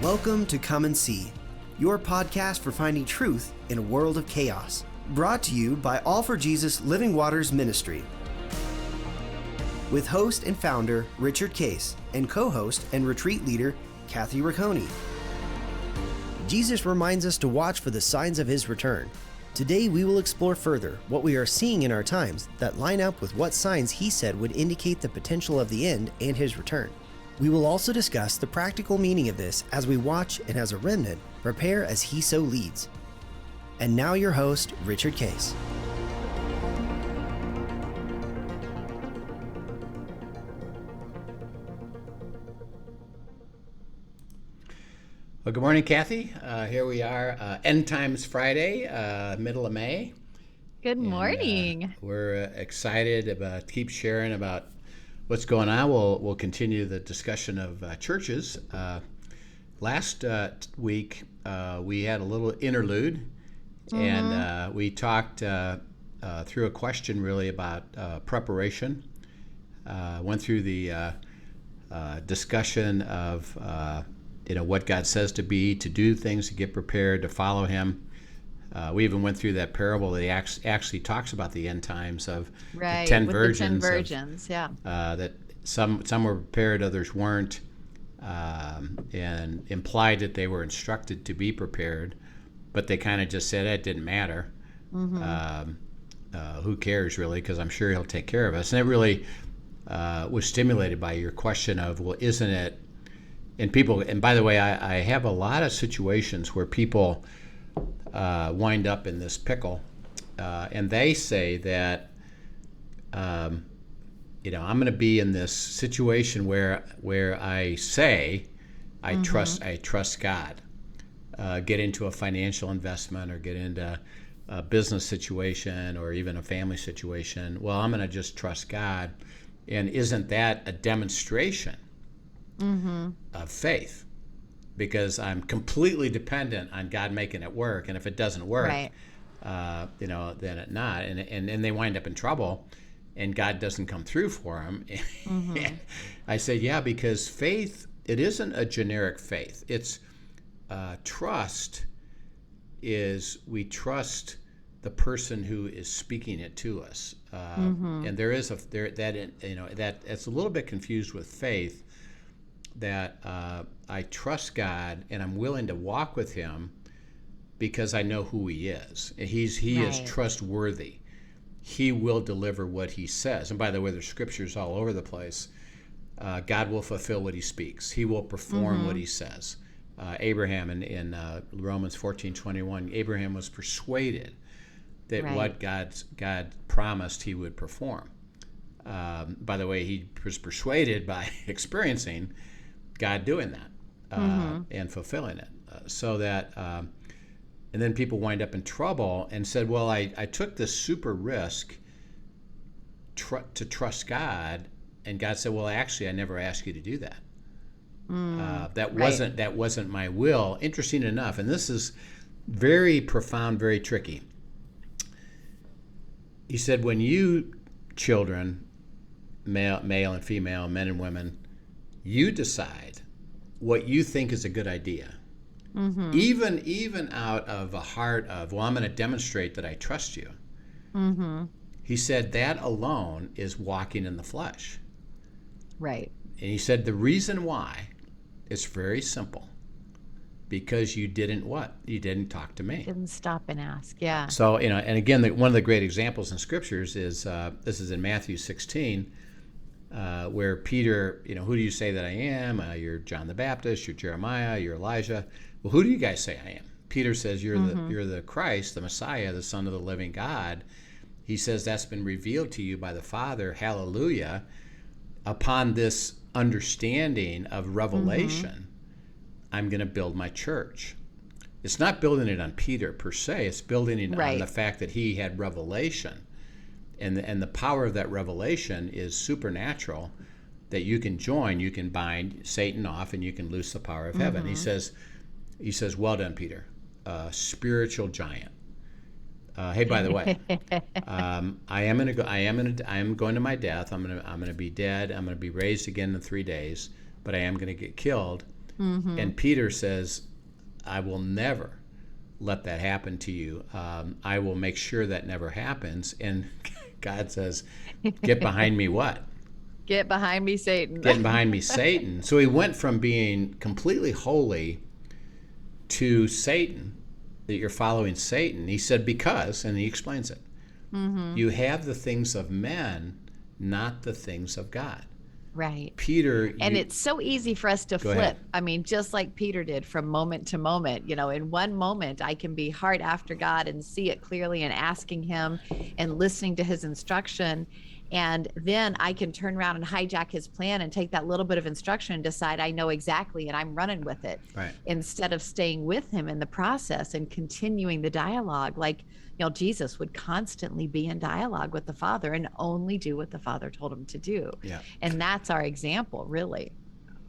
Welcome to Come and See, your podcast for finding truth in a world of chaos. Brought to you by All for Jesus Living Waters Ministry. With host and founder Richard Case and co-host and retreat leader Kathy Ricconi. Jesus reminds us to watch for the signs of his return. Today we will explore further what we are seeing in our times that line up with what signs he said would indicate the potential of the end and his return. We will also discuss the practical meaning of this as we watch and as a remnant prepare as he so leads. And now your host, Richard Case. Well, good morning, Kathy. Here we are, End Times Friday, middle of May. Good morning. We're excited about keep sharing about what's going on. We'll continue the discussion of churches. Last week we had a little interlude, and we talked through a question really about preparation. Went through the discussion of what God says to do things, to get prepared, to follow Him. We even went through that parable that he actually talks about the end times of the 10 virgins. The 10 virgins, that some were prepared, others weren't, and implied that they were instructed to be prepared, but they kind of just said it didn't matter. Who cares really? Because I'm sure He'll take care of us. And it really was stimulated by your question of, well, isn't it? And people, and by the way, I have a lot of situations where people wind up in this pickle, and they say that I'm going to be in this situation where I say I trust God, get into a financial investment or get into a business situation or even a family situation. Well, I'm going to just trust God, and isn't that a demonstration of faith? Because I'm completely dependent on God making it work, and if it doesn't work, right. Then it not, and they wind up in trouble, and God doesn't come through for them. I say, yeah, because faith, it isn't a generic faith. It's trust. We trust the person who is speaking it to us, and that's a little bit confused with faith. That I trust God and I'm willing to walk with Him because I know who He is. He is trustworthy. He will deliver what He says. And by the way, there's scriptures all over the place. God will fulfill what He speaks. He will perform what He says. Abraham in Romans 14:21, Abraham was persuaded that what God promised He would perform. By the way, he was persuaded by experiencing God doing that and fulfilling it, so that and then people wind up in trouble and said, well, I took this super risk to trust God, and God said, well, actually I never asked you to do that. That wasn't my will. Interesting enough, and this is very profound, very tricky. He said, when you children, male and female, men and women, you decide what you think is a good idea. Even out of a heart of, well, I'm going to demonstrate that I trust you. He said that alone is walking in the flesh. Right. And he said the reason why is very simple. Because you didn't what? You didn't talk to me. Didn't stop and ask, yeah. So, and again, one of the great examples in scriptures is, this is in Matthew 16, where Peter, who do you say that I am? You're John the Baptist, you're Jeremiah, you're Elijah. Well, who do you guys say I am? Peter says, you're the Christ, the Messiah, the Son of the living God. He says, that's been revealed to you by the Father, hallelujah. Upon this understanding of revelation, I'm going to build my church. It's not building it on Peter per se, it's building it on the fact that he had revelation. And the power of that revelation is supernatural, that you can join, you can bind Satan off, and you can loose the power of heaven. He says, well done, Peter, spiritual giant. Hey, by the way, I am going to my death. I'm going to be dead. I'm going to be raised again in 3 days, but I am going to get killed. And Peter says, I will never let that happen to you. I will make sure that never happens. And God says, get behind me what? Get behind me, Satan. Getting behind me, Satan. So he went from being completely holy to Satan, that you're following Satan. He said, because, and he explains it, you have the things of men, not the things of God. Right. Peter. And it's so easy for us to flip. Ahead. I mean, just like Peter did from moment to moment, in one moment I can be hard after God and see it clearly and asking him and listening to his instruction. And then I can turn around and hijack his plan and take that little bit of instruction and decide I know exactly and I'm running with it. Right. Instead of staying with him in the process and continuing the dialogue. Like, Jesus would constantly be in dialogue with the Father and only do what the Father told him to do. Yeah. And that's our example, really.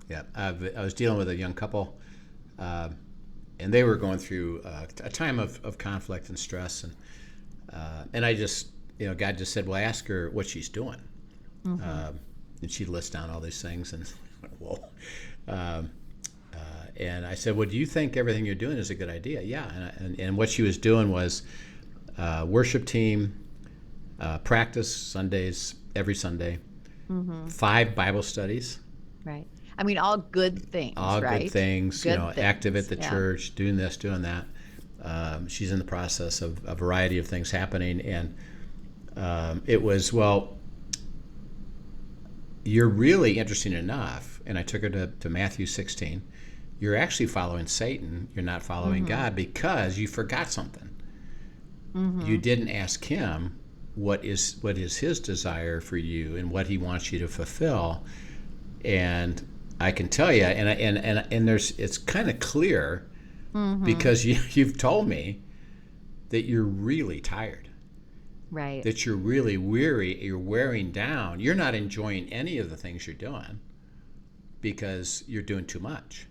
Yeah. I was dealing with a young couple, and they were going through a time of conflict and stress. And I just, God just said, well, ask her what she's doing. And she lists down all these things. And whoa. And I said, well, do you think everything you're doing is a good idea? Yeah. And what she was doing was worship team, practice Sundays, every Sunday, 5 Bible studies. Right. I mean, all good things, all right? good things, Good active at things, the church, doing this, doing that. She's in the process of a variety of things happening. And it was, well, you're really interesting enough. And I took her to Matthew 16. You're actually following Satan. You're not following God because you forgot something. You didn't ask him what is his desire for you and what he wants you to fulfill. And I can tell you, and it's kind of clear because you've told me that you're really tired. Right. That you're really weary, you're wearing down. You're not enjoying any of the things you're doing because you're doing too much.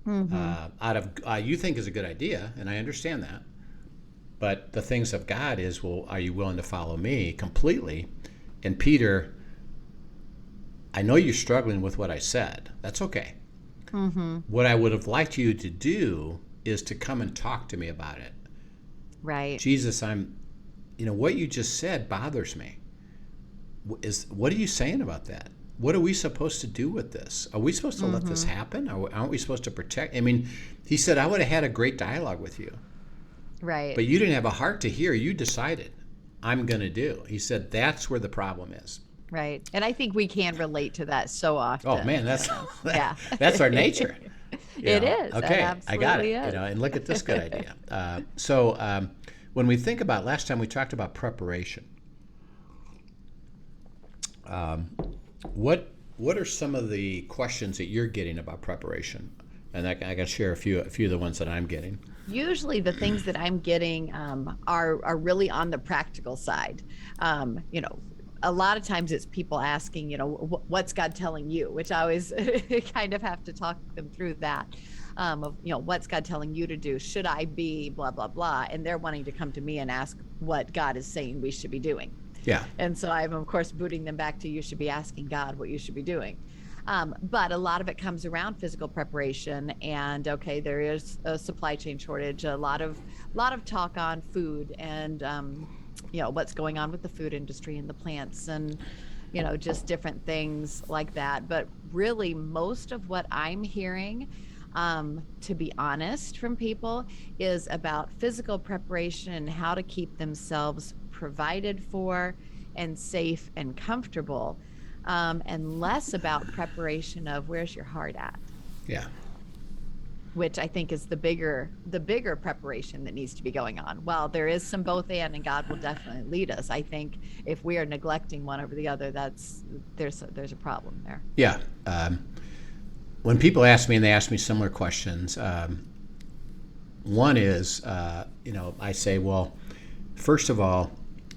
You think is a good idea, and I understand that. But the things of God is, well, are you willing to follow me completely? And Peter, I know you're struggling with what I said. That's okay. What I would have liked you to do is to come and talk to me about it. Right. Jesus, what you just said bothers me. What are you saying about that? What are we supposed to do with this? Are we supposed to let this happen? Aren't we supposed to protect? I mean, he said, I would have had a great dialogue with you. Right. But you didn't have a heart to hear. You decided, I'm going to do. He said, that's where the problem is. Right. And I think we can relate to that so often. Oh, man, that's yeah. That's our nature. It is. Okay, I got it. Is. And look at this good idea. So when we think about, last time we talked about preparation. What are some of the questions that you're getting about preparation? And I got to share a few of the ones that I'm getting. Usually the things that I'm getting are really on the practical side. A lot of times it's people asking, what's God telling you? Which I always kind of have to talk them through that. What's God telling you to do? Should I be blah, blah, blah? And they're wanting to come to me and ask what God is saying we should be doing. Yeah. And so I'm, of course, booting them back to you should be asking God what you should be doing. But a lot of it comes around physical preparation, and there is a supply chain shortage, a lot of talk on food and what's going on with the food industry and the plants and just different things like that. But really, most of what I'm hearing, to be honest, from people is about physical preparation and how to keep themselves provided for and safe and comfortable. And less about preparation of where's your heart at. Yeah. Which I think is the bigger preparation that needs to be going on. Well, there is some both and God will definitely lead us. I think if we are neglecting one over the other, there's a problem there. Yeah. When people ask me, and they ask me similar questions, one is, I say, well, first of all,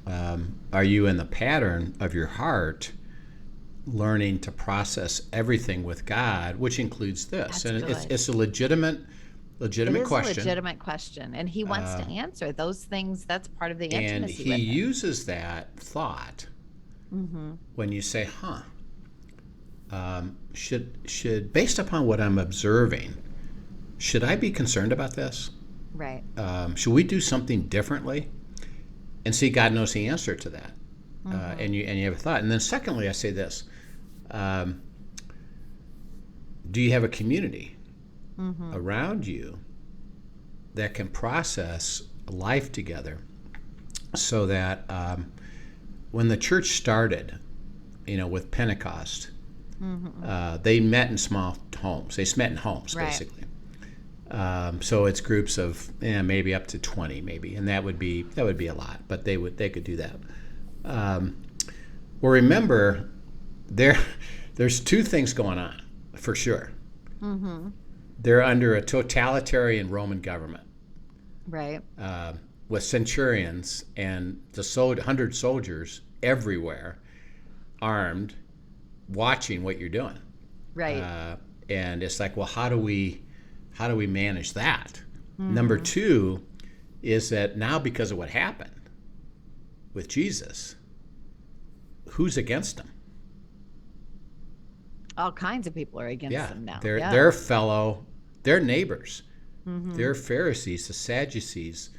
are you in the pattern of your heart learning to process everything with God, which includes this? That's and good. it's a legitimate question. It is a legitimate question, and he wants to answer those things. That's part of the intimacy. And he uses that thought when you say, should based upon what I'm observing, should I be concerned about this? Right. Should we do something differently? And see, God knows the answer to that. And you have a thought. And then secondly, I say this: do you have a community around you that can process life together, so that when the church started, with Pentecost, they met in small homes. They met in homes, Right. basically. So it's groups of maybe up to 20, maybe, and that would be a lot, but they could do that. Well, remember, there's two things going on for sure. They're under a totalitarian Roman government, Right. with centurions and 100 soldiers everywhere, armed, watching what you're doing. Right. And it's like, well, how do we manage that? Number two is that now, because of what happened with Jesus, who's against him? All kinds of people are against them now. Their fellow, their neighbors, their Pharisees, the Sadducees,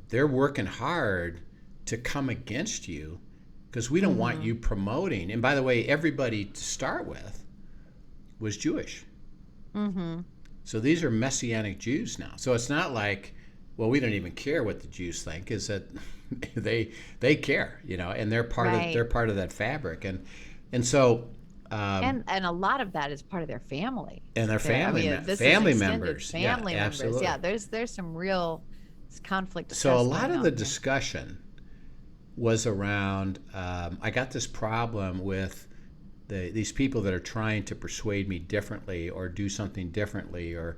they're working hard to come against you because we don't want you promoting. And by the way, everybody to start with was Jewish. So these are Messianic Jews now. So it's not like, well, we don't even care what the Jews think. Is that they care, and they're part of that fabric, and so. And a lot of that is part of their family. And their family members. Family Yeah, members. absolutely. Yeah, there's some real conflict. So a lot of the discussion was around, I got this problem with these people that are trying to persuade me differently or do something differently or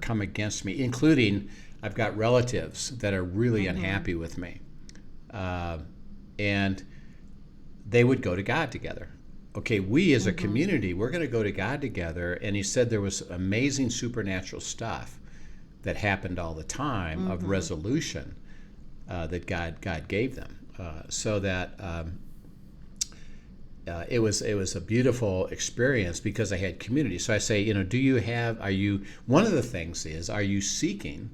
come against me, including I've got relatives that are really unhappy with me. And they would go to God together. Okay, we as a community, we're going to go to God together. And he said there was amazing supernatural stuff that happened all the time of resolution that God gave them, so that it was a beautiful experience because I had community. So I say, one of the things is, are you seeking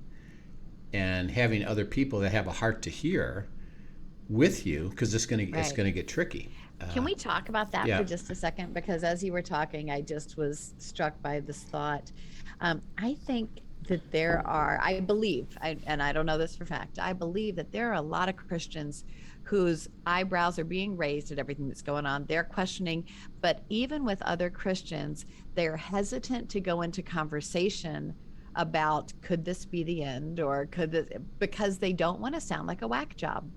and having other people that have a heart to hear with you? Because it's going to get tricky. Can we talk about that yeah. for just a second? Because as you were talking, I just was struck by this thought. I think that I believe, and I don't know this for fact, I believe that there are a lot of Christians whose eyebrows are being raised at everything that's going on. They're questioning, but even with other Christians, they're hesitant to go into conversation about, could this be the end, or because they don't want to sound like a whack job.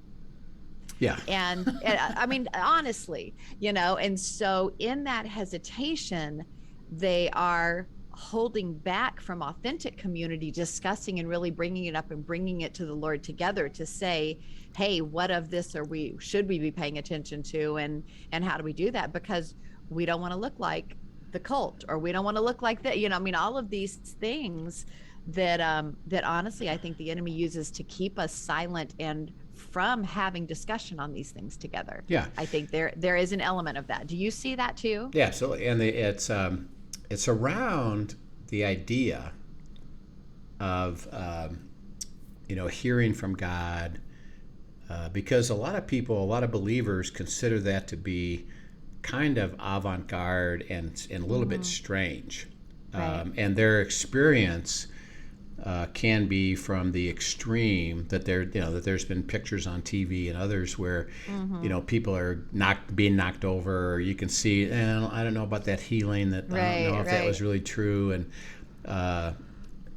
Yeah. And I mean, honestly, and so in that hesitation, they are holding back from authentic community discussing and really bringing it up and bringing it to the Lord together to say, hey, what of this should we be paying attention to, and how do we do that? Because we don't want to look like the cult, or we don't want to look like that. All of these things that honestly, I think the enemy uses to keep us silent and from having discussion on these things together. Yeah. I think there is an element of that. Do you see that too? Yeah, absolutely. And it's around the idea of hearing from God, because a lot of believers consider that to be kind of avant-garde and a little bit strange. Right. And their experience can be from the extreme that there's been pictures on TV and others where people are being knocked over, or you can see, I don't know about that healing, that I don't know if that was really true, and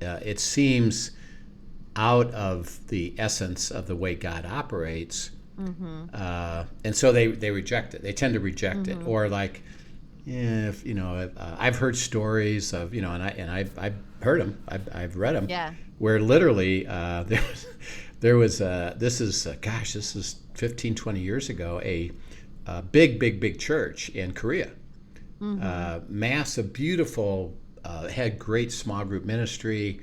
it seems out of the essence of the way God operates, and so they reject it. They tend to reject it, or like, if I've heard stories of and I've heard them, I've read them, where literally there was this is 15, 20 years ago, a big church in Korea, massive, beautiful, had great small group ministry.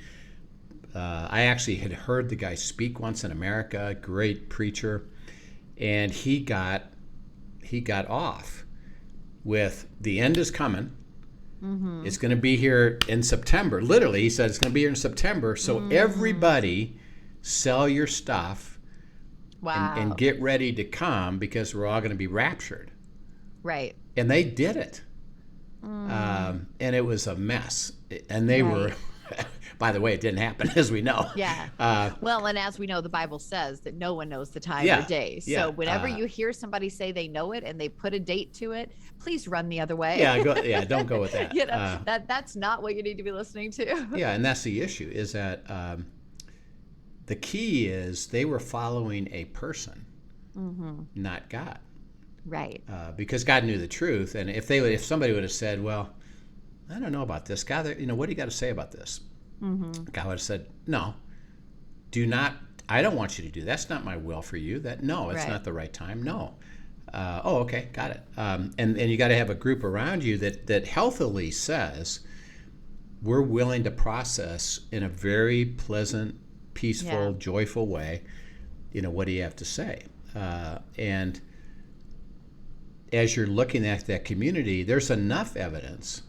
I actually had heard the guy speak once in America, great preacher, and he got off with, the end is coming, It's going to be here in September. Literally, he said it's going to be here in September. So everybody sell your stuff and get ready to come because we're all going to be raptured. Right. And they did it. And it was a mess. And they were, by the way, it didn't happen, as we know. Yeah. Well, and as we know, the Bible says that no one knows the time or day. So whenever you hear somebody say they know it and they put a date to it, please run the other way. Don't go with that. That's not what you need to be listening to. Yeah, and that's the issue, is that the key is they were following a person, not God. Right. Because God knew the truth, and if somebody would have said, "Well, I don't know about this, God, what do you got to say about this?" God would have said, "No, do not. I don't want you to do that. That's not my will for you. It's not the right time. No." Okay, got it. And you got to have a group around you that healthily says, we're willing to process in a very pleasant, peaceful, joyful way. What do you have to say? And as you're looking at that community, there's enough evidence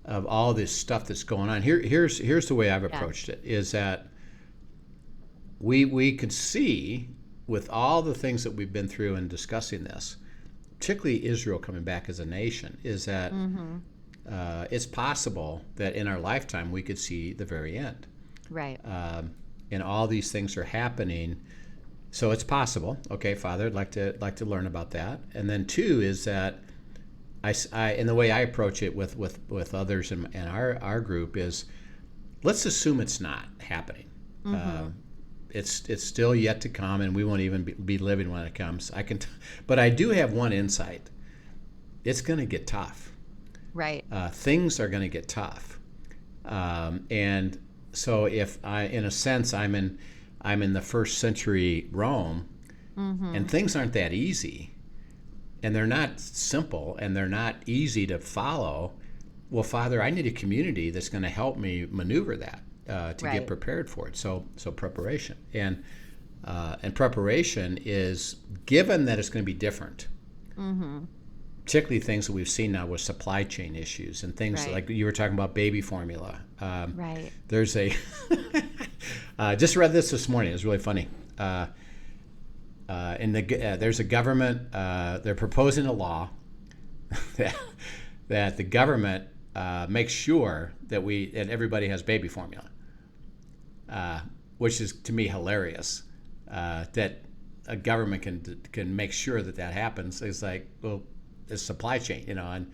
of all this stuff that's going on. Here's the way I've approached it, is that we could see, with all the things that we've been through in discussing this, particularly Israel coming back as a nation, is that it's possible that in our lifetime we could see the very end. Right. And all these things are happening. So it's possible. Okay, Father, I'd like to learn about that. And then two is that I and the way I approach it with others in our group is, let's assume it's not happening. It's still yet to come, and we won't even be living when it comes. But I do have one insight. It's going to get tough. Right. Things are going to get tough. And so if in a sense, I'm in the first century Rome, and things aren't that easy, and they're not simple, and they're not easy to follow. Well, Father, I need a community that's going to help me maneuver that to get prepared for it. So preparation, and preparation is, given that it's going to be different. Particularly things that we've seen now with supply chain issues and things like you were talking about, baby formula. There's a just read this morning. It was really funny. There's a government. They're proposing a law that the government makes sure that everybody has baby formula, which is to me hilarious. That a government can make sure that happens. It's like, well, it's supply chain, and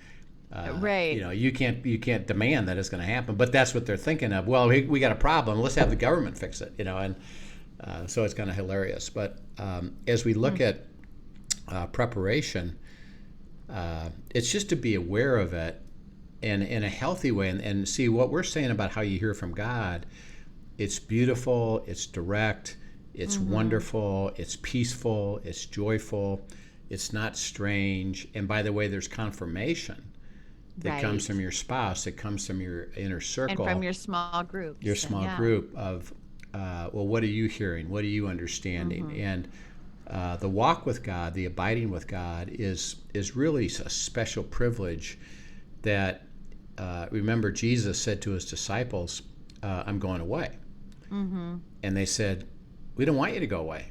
you can't demand that it's going to happen, but that's what they're thinking of. Well, we got a problem. Let's have the government fix it, and so it's kind of hilarious. But as we look at preparation, it's just to be aware of it and in a healthy way, and see what we're saying about how you hear from God. It's beautiful. It's direct. It's wonderful. It's peaceful. It's joyful. It's not strange. And by the way, there's confirmation that comes from your spouse. It comes from your inner circle. And from your small group. Your small group of, what are you hearing? What are you understanding? And the walk with God, the abiding with God is really a special privilege that, remember, Jesus said to his disciples, I'm going away. And they said, we don't want you to go away.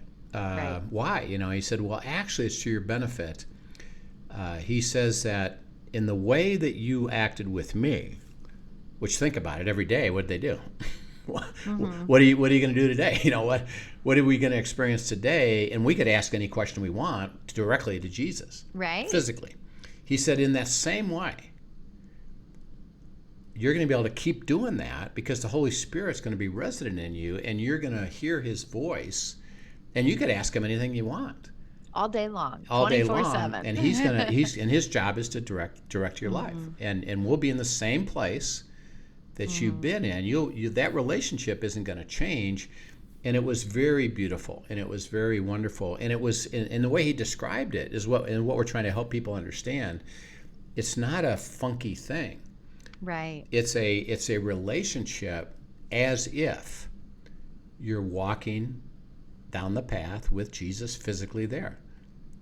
Why? He said, well, actually, it's to your benefit. He says that in the way that you acted with me, which, think about it, every day, what did they do? What are you going to do today? What are we going to experience today? And we could ask any question we want directly to Jesus, physically. He said, in that same way, you're going to be able to keep doing that because the Holy Spirit's going to be resident in you, and you're going to hear his voice. And you could ask him anything you want, all day long, all 24/7. day long, and his job is to direct your life, and we'll be in the same place that you've been in. That relationship isn't going to change, and it was very beautiful, and it was very wonderful, and it was in the way he described it is what we're trying to help people understand. It's not a funky thing, right? It's a relationship as if you're walking down the path with Jesus physically there.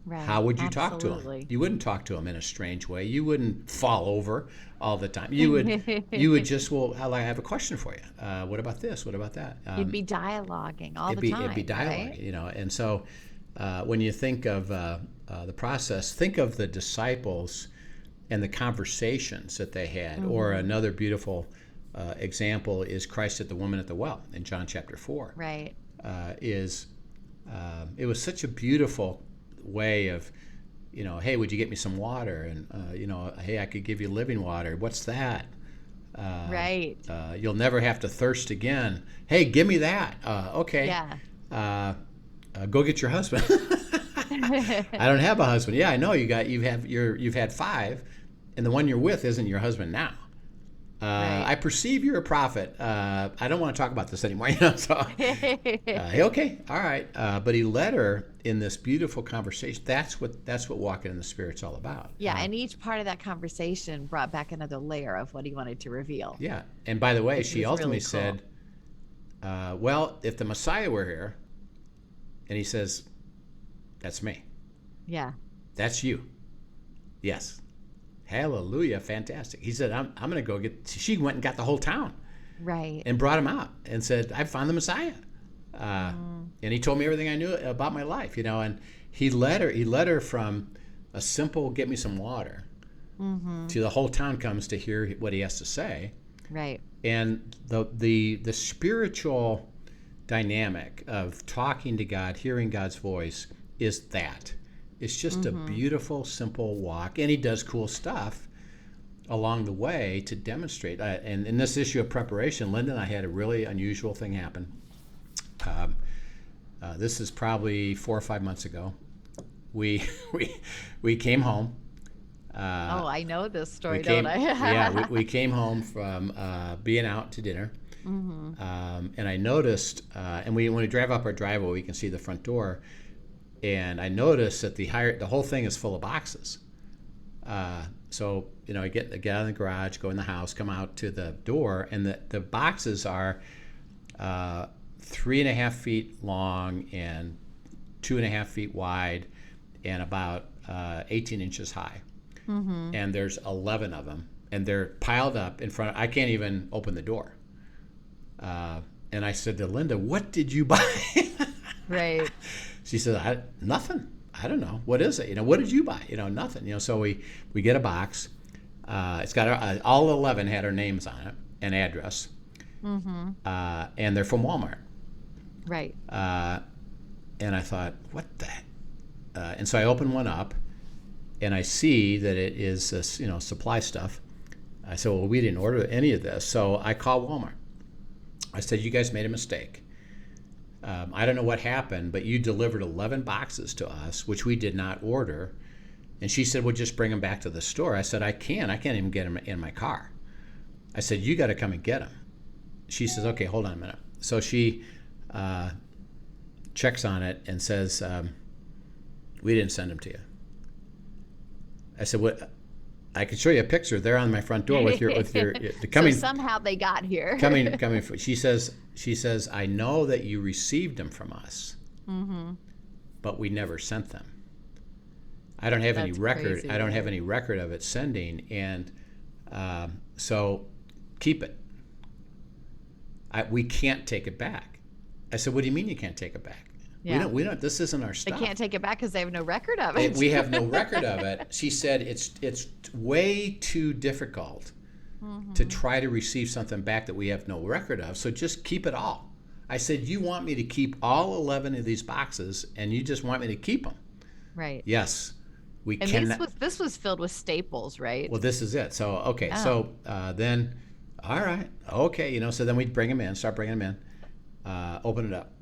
Right. How would you talk to him? Absolutely. You wouldn't talk to him in a strange way. You wouldn't fall over all the time. You would just, well, I have a question for you. What about this? What about that? You'd be dialoguing all the time. It'd be dialogue, right? you know. And so when you think of the process, think of the disciples and the conversations that they had. Or another beautiful example is Christ at the woman at the well in John chapter 4. Right. It was such a beautiful way of, you know, hey, would you get me some water? And, you know, hey, I could give you living water. What's that? Right. You'll never have to thirst again. Hey, give me that. Okay. Yeah. Go get your husband. I don't have a husband. Yeah, I know you've had 5, and the one you're with isn't your husband now. Right. I perceive you're a prophet. I don't want to talk about this anymore. You know, so okay, all right. But he led her in this beautiful conversation. That's what walking in the Spirit's all about. Yeah, and each part of that conversation brought back another layer of what he wanted to reveal. Yeah, and by the way, Which she was ultimately really cool. said, "Well, if the Messiah were here," and he says, "That's me. Yeah. That's you." Yes. Hallelujah, fantastic. He said, I'm going to go get, she went and got the whole town Right. and brought him out and said, I found the Messiah. And he told me everything I knew about my life, you know, and he led her from a simple, get me some water, to the whole town comes to hear what he has to say. Right. And the spiritual dynamic of talking to God, hearing God's voice is that. It's just a beautiful, simple walk, and he does cool stuff along the way to demonstrate. And in this issue of preparation, Linda and I had a really unusual thing happen. This is probably 4 or 5 months ago. We came home. I know this story, don't I? Yeah, we came home from being out to dinner, and I noticed, and when we drive up our driveway, we can see the front door. And I noticed that the whole thing is full of boxes. So, you know, I get out of the garage, go in the house, come out to the door, and the boxes are 3.5 feet long and 2.5 feet wide and about 18 inches high. And there's 11 of them, and they're piled up in front. I can't even open the door. And I said to Linda, "What did you buy?" Right. She said, "Nothing. I don't know. What is it? You know, what did you buy? You know, nothing. You know." So we get a box. It's got all 11 had our names on it and address, and they're from Walmart. Right. And I thought, what the? And so I open one up, and I see that it is this, you know, supply stuff. I said, "Well, we didn't order any of this." So I called Walmart. I said, "You guys made a mistake. I don't know what happened, but you delivered 11 boxes to us, which we did not order." And she said, "Well, just bring them back to the store." I said, I can't even get them in my car. I said, "You got to come and get them." She says, "Okay, hold on a minute." So she checks on it and says, "We didn't send them to you." I said, "What? I can show you a picture. They're on my front door with your coming." So somehow they got here. coming. She says, "I know that you received them from us, but we never sent them. I don't have any That's record. crazy, I don't have right? any record of it sending, and so keep it. We can't take it back." I said, "What do you mean you can't take it back? Yeah. We don't. This isn't our They stuff. can't take it back because they have no record of it. We have no record of it." She said, "It's way too difficult to try to receive something back that we have no record of. So just keep it all." I said, "You want me to keep all 11 of these boxes, and you just want me to keep them?" Right. "Yes, we And cannot." this was filled with staples, right? Well, this is it. So okay, Oh. so then, all right, okay, you know. So then we bring them in, start bringing them in, open it up.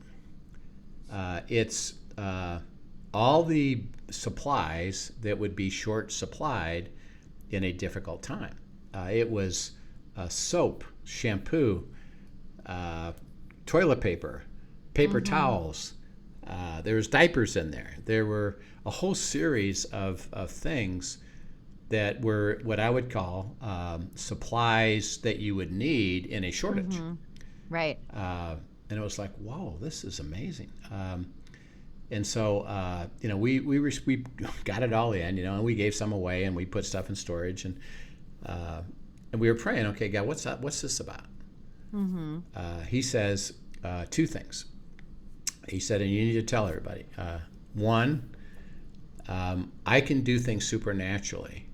It's all the supplies that would be short supplied in a difficult time. It was soap, shampoo, toilet paper, paper towels. There was diapers in there. There were a whole series of things that were what I would call supplies that you would need in a shortage. Right. And it was like, whoa, this is amazing. And so, we got it all in, and we gave some away, and we put stuff in storage, and we were praying, okay, God, what's this about? Mm-hmm. He says two things. He said, and you need to tell everybody. One, I can do things supernaturally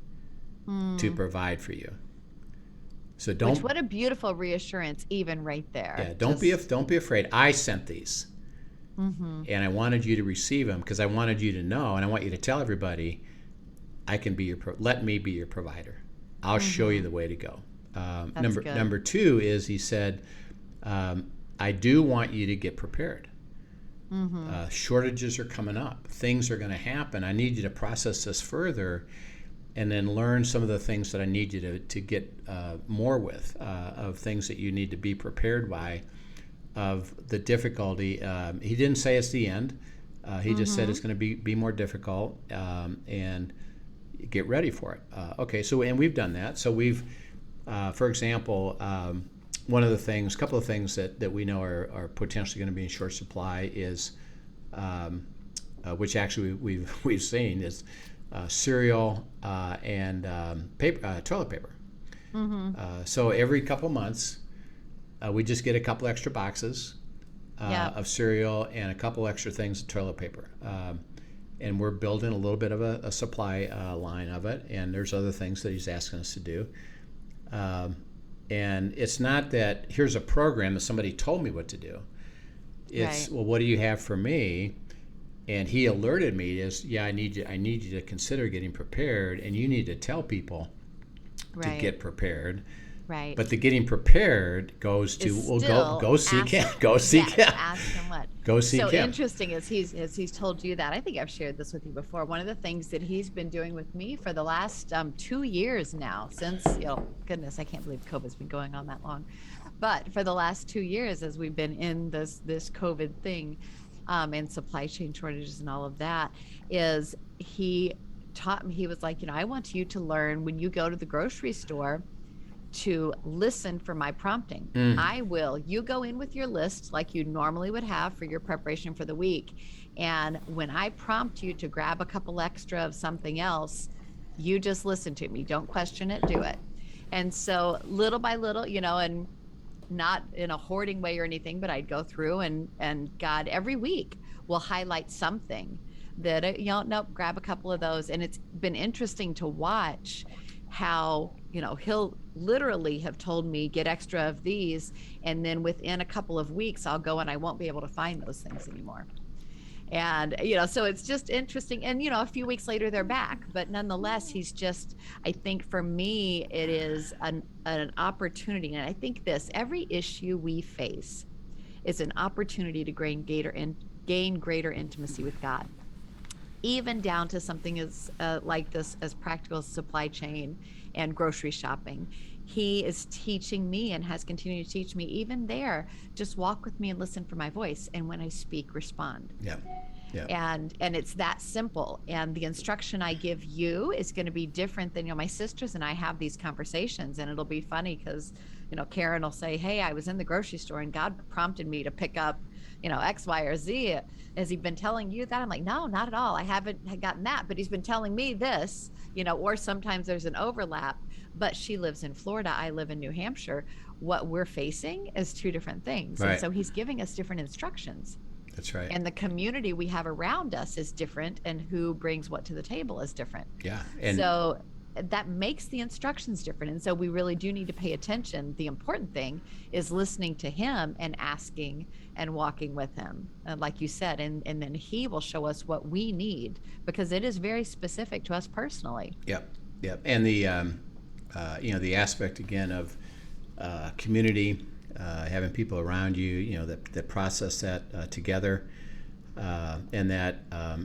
to provide for you. So what a beautiful reassurance, even right there. Yeah, don't be afraid. I sent these. Mm-hmm. And I wanted you to receive them because I wanted you to know, and I want you to tell everybody, I can be let me be your provider. I'll show you the way to go. Number two is he said, I do want you to get prepared. Mm-hmm. Shortages are coming up. Things are going to happen. I need you to process this further and then learn some of the things that I need you to get more with, of things that you need to be prepared by, of the difficulty. He didn't say it's the end. He just said it's going to be more difficult, and get ready for it. Okay, so, and we've done that. So we've, for example, a couple of things that we know are potentially going to be in short supply is, which actually we've seen, is cereal and toilet paper. Mm-hmm. So every couple months, we just get a couple extra boxes of cereal and a couple extra things of toilet paper. And we're building a little bit of a supply line of it, and there's other things that he's asking us to do. And it's not that here's a program that somebody told me what to do. It's, well, what do you have for me? And he alerted me I need you to consider getting prepared, and you need to tell people to get prepared. Right. But the getting prepared goes to go seek him. Go seek him. Ask him what. Go seek him. So interesting as he's told you that. I think I've shared this with you before. One of the things that he's been doing with me for the last 2 years now, since goodness, I can't believe COVID's been going on that long. But for the last 2 years, as we've been in this COVID thing, and supply chain shortages and all of that, is he taught me. He was like, I want you to learn when you go to the grocery store to listen for my prompting. You go in with your list like you normally would have for your preparation for the week. And when I prompt you to grab a couple extra of something else, you just listen to me. Don't question it, do it. And so little by little, and not in a hoarding way or anything, but I'd go through and God every week will highlight something that, nope, grab a couple of those. And it's been interesting to watch how, he'll literally have told me get extra of these, and then within a couple of weeks I'll go and I won't be able to find those things anymore. And so it's just interesting, and a few weeks later they're back, but nonetheless I think for me it is an opportunity. And I think every issue we face is an opportunity to gain greater intimacy with God, even down to something as like this, as practical as supply chain and grocery shopping. He is teaching me and has continued to teach me, even there, just walk with me and listen for my voice. And when I speak, respond. Yeah. And it's that simple. And the instruction I give you is going to be different than, my sisters and I have these conversations, and it'll be funny because, Karen will say, hey, I was in the grocery store and God prompted me to pick up, X, Y, or Z. Has he been telling you that? I'm like, no, not at all. I haven't gotten that, but he's been telling me this, or sometimes there's an overlap. But she lives in Florida. I live in New Hampshire. What we're facing is two different things. Right. And so he's giving us different instructions. That's right. And the community we have around us is different, and who brings what to the table is different. Yeah. And so that makes the instructions different. And so we really do need to pay attention. The important thing is listening to him and asking and walking with him, like you said, and then he will show us what we need, because it is very specific to us personally. Yep. And the the aspect again of community, having people around you, that process that together, and that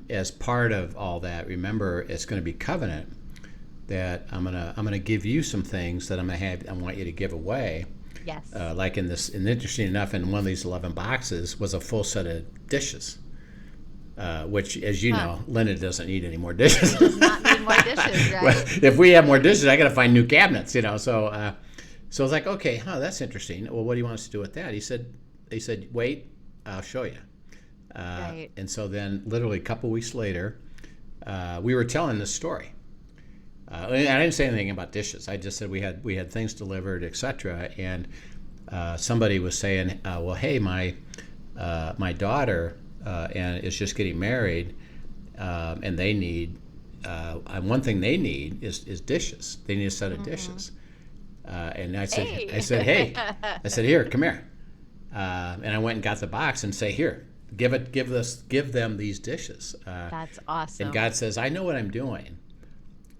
as part of all that, remember, it's going to be covenant. That I'm gonna give you some things that I want you to give away. Yes. Like and interesting enough, in one of these 11 boxes was a full set of dishes. Which, as you know, Linda doesn't need any more dishes. Does not need more dishes, right? Well, if we have more dishes, I got to find new cabinets, So I was like, okay, that's interesting. Well, what do you want us to do with that? He said, wait, I'll show you. Right. And so then literally a couple weeks later, we were telling this story. And I didn't say anything about dishes. I just said we had things delivered, etc. And somebody was saying, well, hey, my daughter and is just getting married, and they need one thing they need is dishes. They need a set of dishes. And I said, hey, I said, here, come here. And I went and got the box and say, here, give them these dishes. That's awesome. And God says, I know what I'm doing.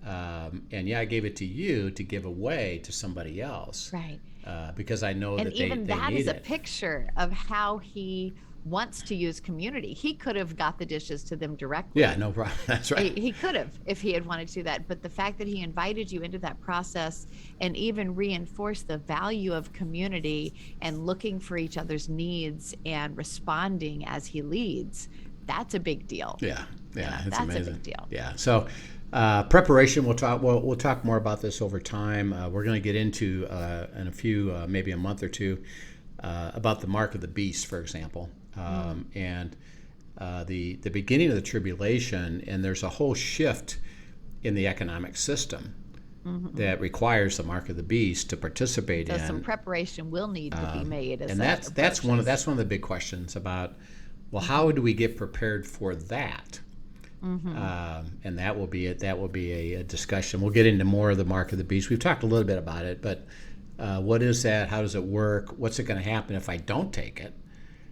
And yeah, I gave it to you to give away to somebody else. Right. Because I know that they need it. And even that is a picture of how he wants to use community. He could have got the dishes to them directly. Yeah, no problem. That's right. He could have if he had wanted to do that. But the fact that he invited you into that process and even reinforced the value of community and looking for each other's needs and responding as he leads, that's a big deal. Yeah, it's that's amazing. a big deal. Yeah. So preparation, we'll talk more about this over time. We're going to get into in a few, maybe a month or two, about the mark of the beast, for example. And the beginning of the tribulation, and there's a whole shift in the economic system that requires the mark of the beast to participate in. So some preparation will need to be made. And that's one of the big questions about, well, how do we get prepared for that? And that will be a discussion. We'll get into more of the mark of the beast. We've talked a little bit about it, but what is that? How does it work? What's it going to happen if I don't take it?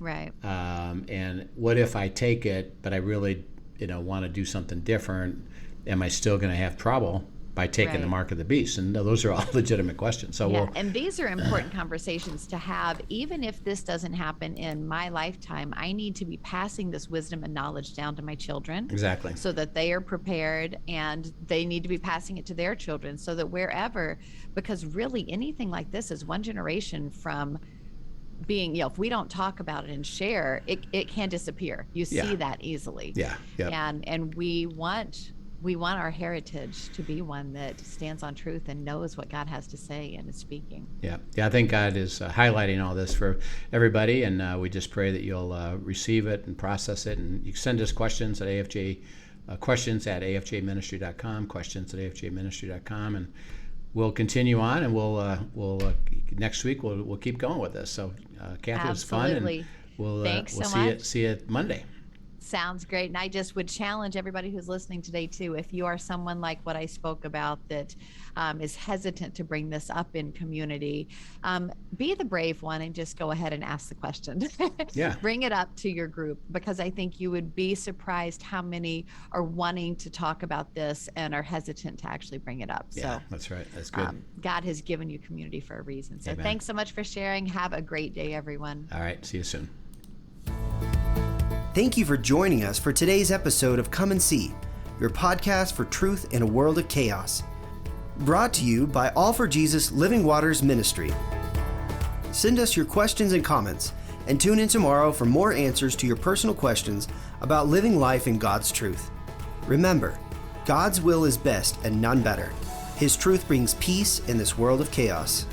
Right. And what if I take it, but I really, want to do something different? Am I still going to have trouble by taking the mark of the beast? And those are all legitimate questions. So and these are important conversations to have. Even if this doesn't happen in my lifetime, I need to be passing this wisdom and knowledge down to my children. Exactly. So that they are prepared, and they need to be passing it to their children, so that wherever, because really anything like this is one generation from being, if we don't talk about it and share, it can disappear. You see that easily. Yeah. And we want our heritage to be one that stands on truth and knows what God has to say and is speaking. Yeah. I think God is highlighting all this for everybody, and we just pray that you'll receive it and process it. And you can send us questions at AFJ, questions at afjministry.com, questions at afjministry.com, and we'll continue on, and we'll next week we'll keep going with this. So, Kathy, it was fun, and we'll see you Monday. Sounds great. And I just would challenge everybody who's listening today too, if you are someone like what I spoke about that is hesitant to bring this up in community, be the brave one and just go ahead and ask the question. Bring it up to your group, because I think you would be surprised how many are wanting to talk about this and are hesitant to actually bring it up. So that's right. That's good. God has given you community for a reason. So Amen. Thanks so much for sharing. Have a great day, everyone. All right. See you soon. Thank you for joining us for today's episode of Come and See, your podcast for truth in a world of chaos. Brought to you by All for Jesus Living Waters Ministry. Send us your questions and comments, and tune in tomorrow for more answers to your personal questions about living life in God's truth. Remember, God's will is best and none better. His truth brings peace in this world of chaos.